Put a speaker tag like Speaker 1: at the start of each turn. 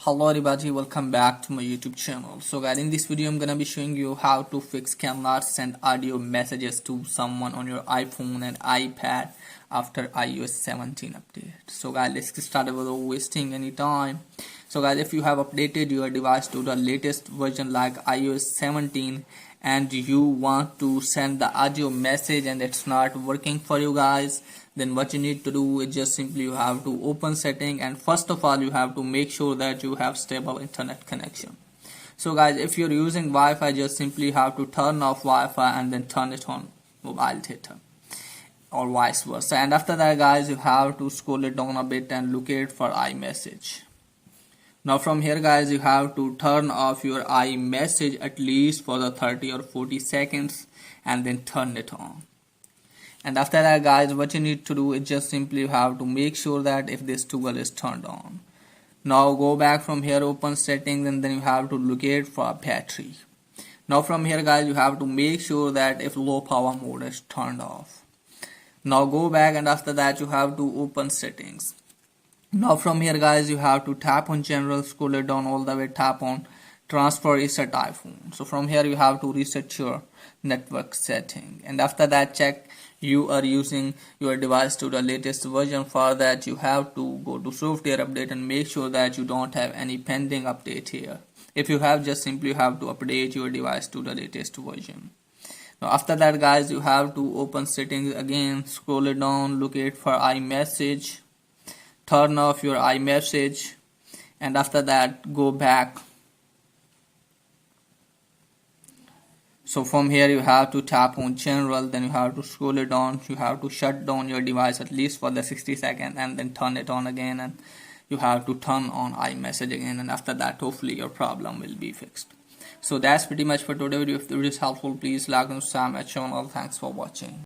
Speaker 1: Hello everybody, welcome back to my YouTube channel. So guys, in this video I'm gonna be showing you how to fix cannot send audio messages to someone on your iPhone and iPad after iOS 17 update. So guys, let's get started without wasting any time. So guys, if you have updated your device to the latest version like iOS 17 and you want to send the audio message and it's not working for you guys, then what you need to do is just simply you have to open setting, and first of all you have to make sure that you have stable internet connection. So guys, if you're using Wi-Fi, just simply have to turn off Wi-Fi and then turn it on mobile data, or vice versa. And after that guys, you have to scroll it down a bit and look it for iMessage. Now from here guys, you have to turn off your iMessage at least for the 30 or 40 seconds and then turn it on. And after that guys, what you need to do is just simply you have to make sure that if this toggle is turned on. Now go back from here, open settings, and then you have to locate for battery. Now from here guys, you have to make sure that if low power mode is turned off. Now go back, and after that you have to open settings. Now from here guys, you have to tap on general, scroll it down all the way, tap on transfer reset iPhone. So from here you have to reset your network setting, and after that check you are using your device to the latest version. For that you have to go to software update and make sure that you don't have any pending update here. If you have, just simply you have to update your device to the latest version. Now after that guys, you have to open settings again, scroll it down, look it for iMessage, turn off your iMessage, and after that go back. So from here you have to tap on general, then you have to scroll it down, you have to shut down your device at least for the 60 seconds and then turn it on again, and you have to turn on iMessage again, and after that hopefully your problem will be fixed. So that's pretty much for today video. If the video is helpful, please like and subscribe my channel. Thanks for watching.